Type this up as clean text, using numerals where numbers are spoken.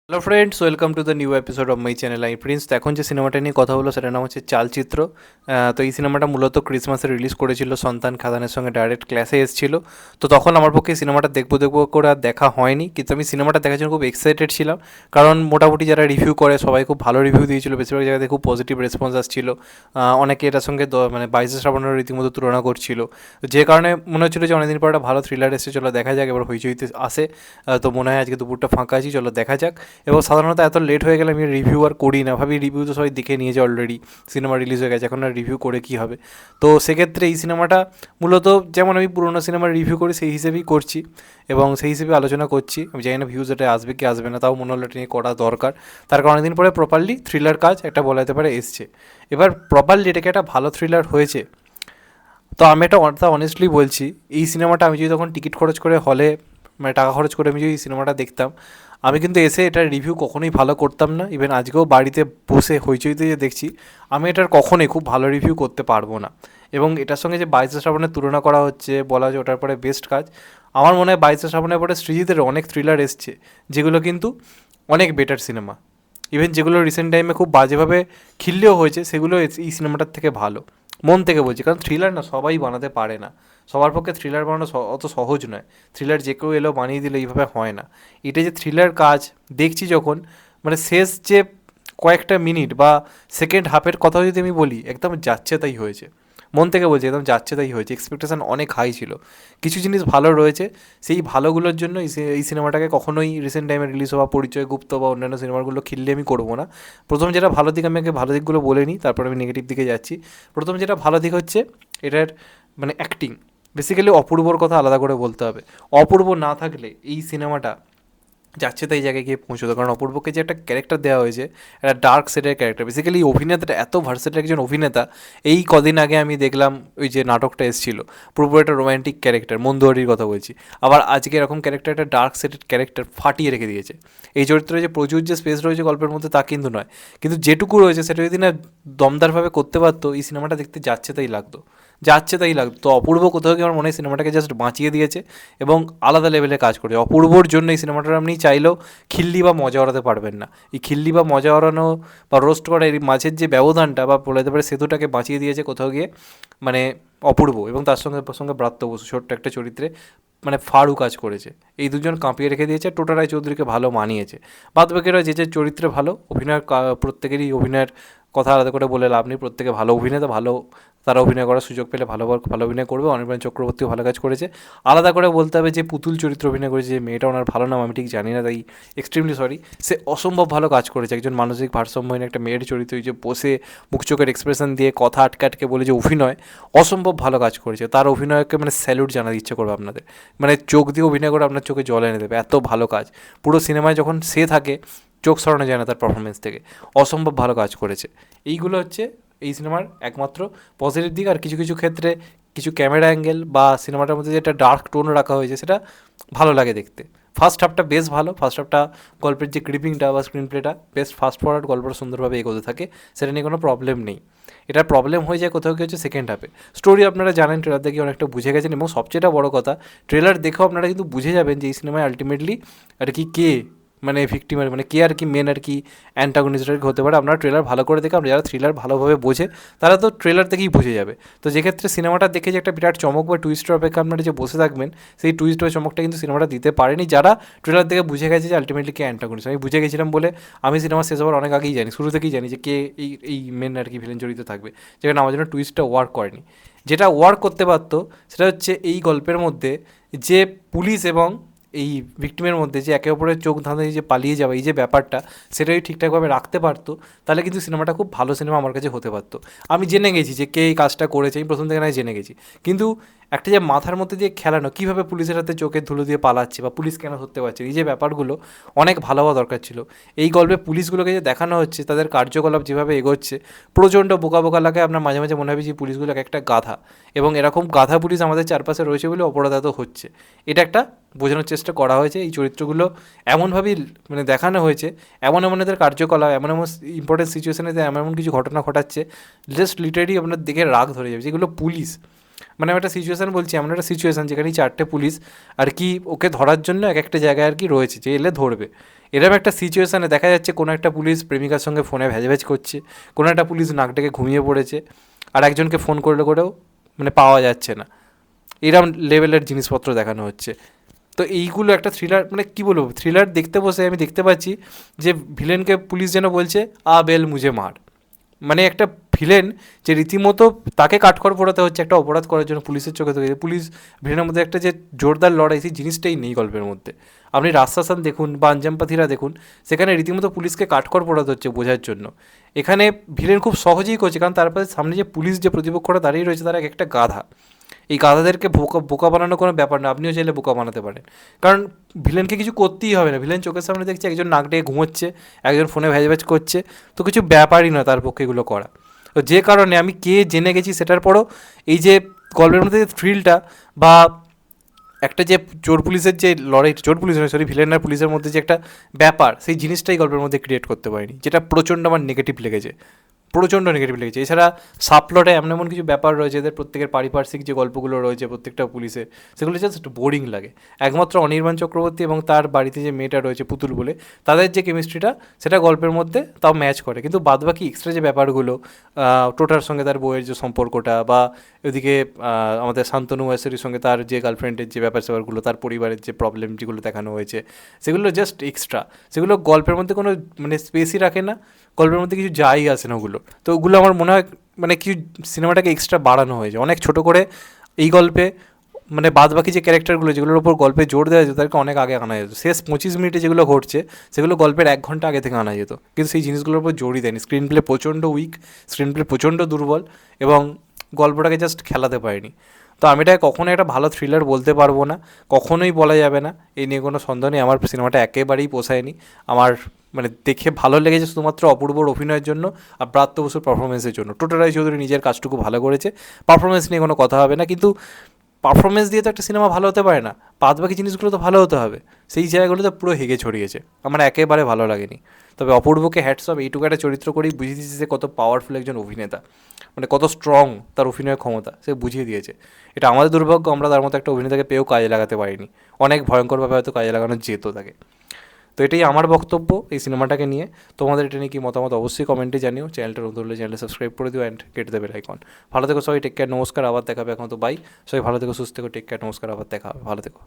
Hello friends, welcome to the new episode of my channel I Prince. তো এখন যে সিনেমাটা নিয়ে কথা হলো সেটার নাম হচ্ছে চালচিত্র। তো এই সিনেমাটা মূলত ক্রিসমাসে রিলিজ করেছিল, সন্তান খাদানের সঙ্গে ডাইরেক্ট ক্লাসে এসেছিল। তো তখন আমার পক্ষে সিনেমাটা দেখবো করে আর দেখা হয়নি, কিন্তু আমি সিনেমাটা দেখার জন্য খুব এক্সাইটেড ছিলাম। কারণ মোটামুটি যারা রিভিউ করে সবাই খুব ভালো রিভিউ দিয়েছিল, বেশিরভাগ জায়গাতে খুব পজিটিভ রেসপন্স আসছিল। অনেকে এটার সঙ্গে মানে বাইশে শ্রাবণের রীতিমতো তুলনা করছিল। তো যে কারণে মনে হচ্ছিলো যে অনেকদিন পর একটা ভালো থ্রিলার এসে, চলো দেখা যাক, এবার হইচইতে আসে। তো মনে হয় আজকে দুপুরটা ফাঁকা আছি, চলো দেখা যাক। এবং সাধারণত এত লেট হয়ে গেলে আমি রিভিউ আর করি না, ভাবি রিভিউ তো সবাই দেখে নিয়েছে অলরেডি, সিনেমা রিলিজ হয়ে গেছে, এখন আর রিভিউ করে কী হবে। তো সেক্ষেত্রে এই সিনেমাটা মূলত যেমন আমি পুরোনো সিনেমার রিভিউ করি সেই হিসেবেই করছি এবং সেই হিসেবে আলোচনা করছি। আমি জানি না ভিউজ এটা আসবে কি আসবে না, তাও মনে হলো এটা নিয়ে করা দরকার। তার কারণ অনেকদিন পরে প্রপারলি থ্রিলার কাজ একটা বলা যেতে পারে এসছে। এবার প্রপারলি এটাকে একটা ভালো থ্রিলার হয়েছে। তো আমি একটা অনেস্টলি বলছি, এই সিনেমাটা আমি যদি তখন টিকিট খরচ করে হলে, মানে টাকা খরচ করে আমি যদি সিনেমাটা দেখতাম, আমি কিন্তু এসে এটার রিভিউ কখনোই ভালো করতাম না। ইভেন আজকেও বাড়িতে বসে হইচইতে যে দেখছি, আমি এটার কখনোই খুব ভালো রিভিউ করতে পারবো না। এবং এটার সঙ্গে যে বাইশে শ্রাবণের তুলনা করা হচ্ছে, বলা হচ্ছে ওটার পরে বেস্ট কাজ, আমার মনে হয় বাইশে শ্রাবণের পরে সৃজিতের অনেক থ্রিলার এসছে যেগুলো কিন্তু অনেক বেটার সিনেমা। ইভেন যেগুলো রিসেন্ট টাইমে খুব বাজেভাবে খিল্লেও হয়েছে, সেগুলো এই সিনেমাটার থেকে ভালো। মন থেকে বলছি, কারণ থ্রিলার না সবাই বানাতে পারে না, সবার পক্ষে থ্রিলার বানানো অত সহজ নয়। থ্রিলার যে কেউ এলো বানিয়ে দিলে এইভাবে হয় না। এটা যে থ্রিলার কাজ দেখছি যখন, মানে শেষ যে কয়েকটা মিনিট বা সেকেন্ড হাফের কথা যদি আমি বলি, একদম যাচ্ছে তাই হয়েছে। মন থেকে বলছি, একদম যাচ্ছে তাই হয়েছে। এক্সপেকটেশান অনেক হাই ছিল, কিছু জিনিস ভালো রয়েছে, সেই ভালোগুলোর জন্য এই সিনেমাটাকে কখনোই রিসেন্ট টাইমে রিলিজ হওয়া পরিচয় গুপ্ত বা অন্যান্য সিনেমাগুলো খিল্লি আমি করবো না। প্রথম যেটা ভালো দিক, আমি আগে ভালো দিকগুলো বলে নিই, তারপর আমি নেগেটিভ দিকে যাচ্ছি। প্রথম যেটা ভালো দিক হচ্ছে এটার মানে অ্যাক্টিং। বেসিক্যালি অপূর্বর কথা আলাদা করে বলতে হবে। অপূর্ব না থাকলে এই সিনেমাটা যাচ্ছে তাই জায়গায় গিয়ে পৌঁছতো। কারণ অপূর্বকে যে একটা ক্যারেক্টার দেওয়া হয়েছে, একটা ডার্ক সাইডের ক্যারেক্টার, বেসিক্যালি অভিনেতাটা এত ভার্সেটাইল একজন অভিনেতা। এই কদিন আগে আমি দেখলাম ওই যে নাটকটা এসেছিল, পুরোপুরি একটা রোম্যান্টিক ক্যারেক্টার, মন্দুয়ারির কথা বলছি। আবার আজকে এরকম ক্যারেক্টার, একটা ডার্ক সাইডের ক্যারেক্টার ফাটিয়ে রেখে দিয়েছে। এই চরিত্রে যে প্রচুর যে স্পেস রয়েছে গল্পের মধ্যে তা কিন্তু নয়, কিন্তু যেটুকু রয়েছে সেটা যদি না দমদারভাবে করতে পারতো, এই সিনেমাটা দেখতে যাচ্ছে তাই লাগতো, যাচ্ছে তাই লাগতো। তো অপূর্ব কোথাও গিয়ে আমার মনে হয় সিনেমাটাকে জাস্ট বাঁচিয়ে দিয়েছে এবং আলাদা লেভেলে কাজ করে। অপূর্বর জন্য এই সিনেমাটার আপনি চাইলেও খিল্লি বা মজা ওড়াতে পারবেন না। এই খিল্লি বা মজা ওড়ানো বা রোস্ট করা এর মাঝের যে ব্যবধানটা বা বলা যেতে পারে সেতুটাকে বাঁচিয়ে দিয়েছে কোথাও গিয়ে মানে অপূর্ব, এবং তার সঙ্গে সঙ্গে ব্রাত্য বসু ছোট্ট একটা চরিত্রে মানে ফাড়ু কাজ করেছে। এই দুজন কাঁপিয়ে রেখে দিয়েছে। টোটা রায়চৌধুরীকে ভালো মানিয়েছে। বাদ বাকিরা যে যে চরিত্রে ভালো অভিনয়, প্রত্যেকেরই অভিনয়ের কথা আলাদা করে বলে লাভ নেই। প্রত্যেকে ভালো অভিনেতা, ভালো তারা অভিনয় করার সুযোগ পেলে ভালো ভালো অভিনয় করবে। অনির্বাণ চক্রবর্তীও ভালো কাজ করেছে। আলাদা করে বলতে হবে যে পুতুল চরিত্র অভিনয় করেছে যে মেয়েটা, ওনার ভালো নাম আমি ঠিক জানি না, তাই এক্সট্রিমলি সরি। সে অসম্ভব ভালো কাজ করেছে। একজন মানসিক ভারসাম্যহীন একটা মেয়ের চরিত্র, ওই যে বসে মুখ চোখের এক্সপ্রেশন দিয়ে কথা আটকে আটকে বলে যে অভিনয়, অসম্ভব ভালো কাজ করেছে। তার অভিনয়কে মানে স্যালুট জানাতে ইচ্ছে করবে আপনাদের, মানে চোখ দিয়ে অভিনয় করে আপনার চোখে জল এনে দেবে, এত ভালো কাজ। পুরো সিনেমায় যখন সে থাকে চোখ সরানো যায় না তার পারফরমেন্স থেকে, অসম্ভব ভালো কাজ করেছে। এইগুলো হচ্ছে এই সিনেমার একমাত্র পজিটিভ দিক। আর কিছু কিছু ক্ষেত্রে কিছু ক্যামেরা অ্যাঙ্গেল বা সিনেমাটার মধ্যে যেটা ডার্ক টোন রাখা হয়েছে সেটা ভালো লাগে দেখতে। ফার্স্ট হাফটা বেশ ভালো, ফার্স্ট হাফটা গল্পের যে ক্রিপিংটা বা স্ক্রিন প্লেটা বেশ ফাস্ট ফরওয়ার্ড, গল্পটা সুন্দরভাবে এগোতে থাকে, সেটা নিয়ে কোনো প্রবলেম নেই। এটার প্রবলেম হয়ে যায় কোথাও কি হচ্ছে সেকেন্ড হাফে। স্টোরি আপনারা জানেন, ট্রেলার দেখে অনেকটা বুঝে গেছেন, এবং সবচেয়ে বড় কথা ট্রেলার দেখেও আপনারা কিন্তু বুঝে যাবেন যে এই সিনেমায় আলটিমেটলি আর কি কে মানে ভিক্টিমের, মানে কে আর কি মেন আর কি অ্যান্টাগনিস্ট আর কি হতে পারে। আপনারা ট্রেলার ভালো করে দেখে, আমরা যারা থ্রিলার ভালোভাবে বোঝে তারা তো ট্রেলার দেখেই বুঝে যাবে। তো যে ক্ষেত্রে সিনেমাটা দেখে যে একটা বিরাট চমক বা টুইস্টের অপেক্ষা আপনারা যে বসে থাকবেন, সেই টুইস্ট বা চমকটা কিন্তু সিনেমাটা দিতে পারেনি যারা ট্রেলার দেখে বুঝে গেছে যে আলটিমেটলি কে অ্যান্টাগনিস্ট। আমি বুঝে গেছিলাম বলে আমি সিনেমা শেষ হওয়ার অনেক আগেই জানি, শুরু থেকেই জানি যে কে এই মেন আর কি ভিলেন চরিত্র থাকবে, যেখানে আমার জন্য টুইস্টটা ওয়ার্ক করেনি। যেটা ওয়ার্ক করতে পারতো সেটা হচ্ছে এই গল্পের মধ্যে যে পুলিশ এবং এই ভিক্টিমের মধ্যে যে একে অপরের চোখ ধাঁধা যে পালিয়ে যাওয়া, এই যে ব্যাপারটা, সেটাই ঠিকঠাকভাবে রাখতে পারতো, তাহলে কিন্তু সিনেমাটা খুব ভালো সিনেমা আমার কাছে হতে পারতো। আমি জেনে গেছি যে কে এই কাজটা করেছে, আমি প্রথম থেকে নয় জেনে গেছি, কিন্তু একটা যে মাথার মধ্যে দিয়ে খেলানো, কীভাবে পুলিশের হাতে চোখের ধুলো দিয়ে পালাচ্ছে বা পুলিশ কেন ধরতে পারছে, এই যে ব্যাপারগুলো অনেক ভালো হওয়া দরকার ছিল। এই গল্পে পুলিশগুলোকে যে দেখানো হচ্ছে, তাদের কার্যকলাপ যেভাবে এগোচ্ছে, প্রচণ্ড বোকা বোকা লাগে। আপনার মাঝে মাঝে মনে হবে যে পুলিশগুলো একটা গাধা, এবং এরকম গাধা পুলিশ আমাদের চারপাশে রয়েছে বলে অপরাধ এত হচ্ছে। এটা একটা বোঝানোর চেষ্টা করা হয়েছে। এই চরিত্রগুলো এমনভাবেই মানে দেখানো হয়েছে, এমন এমন এদের কার্যকলাপ, এমন এমন ইম্পর্টেন্ট সিচুয়েশানে এমন এমন কিছু ঘটনা ঘটাচ্ছে, জাস্ট লিটারেলি আপনার দেখে রাগ ধরে যাবে। যেগুলো পুলিশ মানে আমি একটা সিচুয়েশান বলছি, এমন একটা সিচুয়েশান যেখানে 4টে পুলিশ আর কি ওকে ধরার জন্য এক একটা জায়গায় আর কি রয়েছে, যে এলে ধরবে। এরকম একটা সিচুয়েশানে দেখা যাচ্ছে কোনো একটা পুলিশ প্রেমিকার সঙ্গে ফোনে ভ্যাজ করছে, কোনো একটা পুলিশ নাক ডেকে ঘুমিয়ে পড়েছে, আর একজনকে ফোন করলে করেও মানে পাওয়া যাচ্ছে না, এরম লেভেলের জিনিসপত্র দেখানো হচ্ছে। তো এইগুলো একটা থ্রিলার, মানে কী বলবো, থ্রিলার দেখতে বসে আমি দেখতে পাচ্ছি যে ভিলেনকে পুলিশ যেন বলছে বেল মুঝে মার। মানে একটা ভিলেন যে রীতিমতো তাকে কাঠখড় পোড়াতে হচ্ছে একটা অপরাধ করার জন্য পুলিশের চোখে, থেকে পুলিশ ভিলেনের মধ্যে একটা যে জোরদার লড়াই, সেই জিনিসটাই নেই গল্পের মধ্যে। আপনি রাজশাসন দেখুন বা আঞ্জামপাথিরা দেখুন, সেখানে রীতিমতো পুলিশকে কাঠখড় পোড়াতে হচ্ছে বোঝার জন্য। এখানে ভিলেন খুব সহজেই করছে, কারণ তারপরে সামনে যে পুলিশ যে প্রতিপক্ষরা দাঁড়িয়ে রয়েছে তারা এক একটা গাধা। এই গাধাদেরকে বোকা বোকা বানানো কোনো ব্যাপার না, আপনিও চাইলে বোকা বানাতে পারেন, কারণ ভিলেনকে কিছু করতেই হবে না। ভিলেন চোখের সামনে দেখছে একজন নাক ডেকে ঘুমোচ্ছে, একজন ফোনে ভ্যাজ করছে, তো কিছু ব্যাপারই নয় তার পক্ষে এগুলো করা। তো যে কারণে আমি কে জেনে গেছি সেটার পরও এই যে গল্পের মধ্যে যে থ্রিলটা বা একটা যে চোর পুলিশের যে লড়াই, চোর পুলিশ নয় সরি, ভিলেন আর পুলিশের মধ্যে যে একটা ব্যাপার, সেই জিনিসটাই গল্পের মধ্যে ক্রিয়েট করতে পারিনি, যেটা প্রচণ্ড আমার নেগেটিভ লেগেছে, প্রচণ্ড নেগেটিভ লেগেছে। এছাড়া সাবপ্লটে এমন এমন কিছু ব্যাপার রয়েছে, এদের প্রত্যেকের পারিপার্শ্বিক যে গল্পগুলো রয়েছে প্রত্যেকটা পুলিশের, সেগুলো জাস্ট একটু বোরিং লাগে। একমাত্র অনির্বাণ চক্রবর্তী এবং তার বাড়িতে যে মেয়েটা রয়েছে পুতুল বলে, তাদের যে কেমিস্ট্রিটা সেটা গল্পের মধ্যে তাও ম্যাচ করে, কিন্তু বাদবাকি এক্সট্রা যে ব্যাপারগুলো, টোটার সঙ্গে তার বউয়ের যে সম্পর্কটা, বা ওইদিকে আমাদের শান্তনু ওয়েসেরির সঙ্গে তার যে গার্লফ্রেন্ডের যে ব্যাপার স্যাপারগুলো, তার পরিবারের যে প্রবলেম যেগুলো দেখানো হয়েছে, সেগুলো জাস্ট এক্সট্রা, সেগুলো গল্পের মধ্যে কোনো মানে স্পেসই রাখে না, গল্পের মধ্যে কিছু যাই আসে না ওগুলো। তো ওগুলো আমার মনে হয় মানে কিছু সিনেমাটাকে এক্সট্রা বাড়ানো হয়েছে অনেক ছোটো করে এই গল্পে, মানে বাদ বাকি যে ক্যারেক্টারগুলো যেগুলোর ওপর গল্পে জোর দেওয়া যেত তাদেরকে অনেক আগে আনা যেত। শেষ 25 মিনিটে যেগুলো ঘটছে সেগুলো গল্পের 1 ঘন্টা আগে থেকে আনা যেত, কিন্তু সেই জিনিসগুলোর উপর জোরই দেয়নি। স্ক্রিন প্লে প্রচণ্ড উইক, স্ক্রিন প্লে প্রচণ্ড দুর্বল, এবং গল্পটাকে জাস্ট খেলাতে পারেনি। তো আমি এটা কখনোই একটা ভালো থ্রিলার বলতে পারবো না, কখনোই বলা যাবে না, এই নিয়ে কোনো সন্দেহ নেই। আমার সিনেমাটা একেবারেই পোষায়নি। আমার মানে দেখে ভালো লেগেছে শুধুমাত্র অপূর্বর অভিনয়ের জন্য আর ব্রাত্য বসুর পারফরমেন্সের জন্য। টোটো রায় চৌধুরী নিজের কাজটুকু ভালো করেছে, পারফরমেন্স নিয়ে কোনো কথা হবে না, কিন্তু পারফরমেন্স দিয়ে তো একটা সিনেমা ভালো হতে পারে না, বাদ বাকি জিনিসগুলো তো ভালো হতে হবে। সেই জায়গাগুলোতে পুরো হেগে ছড়িয়েছে, আমার একেবারে ভালো লাগেনি। তবে অপূর্বকে হ্যাটস অফ, এইটুকু একটা চরিত্র করেই বুঝিয়ে দিয়েছে যে কত পাওয়ারফুল একজন অভিনেতা, মানে কত স্ট্রং তার অভিনয়ের ক্ষমতা, সে বুঝিয়ে দিয়েছে। এটা আমাদের দুর্ভাগ্য, আমরা তার মতো একটা অভিনেতাকে পেয়েও কাজে লাগাতে পারিনি, অনেক ভয়ঙ্করভাবে হয়তো কাজে লাগানো যেত তাকে। তো এটাই আমার বক্তব্য এই সিনেমাটাকে নিয়ে। তোমাদের এটা নিয়ে কি মতামত অবশ্যই কমেন্টে জানিও। চ্যানেলটা নতুন হলে চ্যানেলটা সাবস্ক্রাইব করে দিও অ্যান্ড কেটে দেবে আইকন। ভালো থেকো সবাই, টেক কেয়ার, নমস্কার, আবার দেখা হবে। এখন তো বাই, সবাই ভালো থেকো, সুস্থ থেকো, টেক কেয়ার, নমস্কার, আবার দেখা হবে, ভালো থেকো।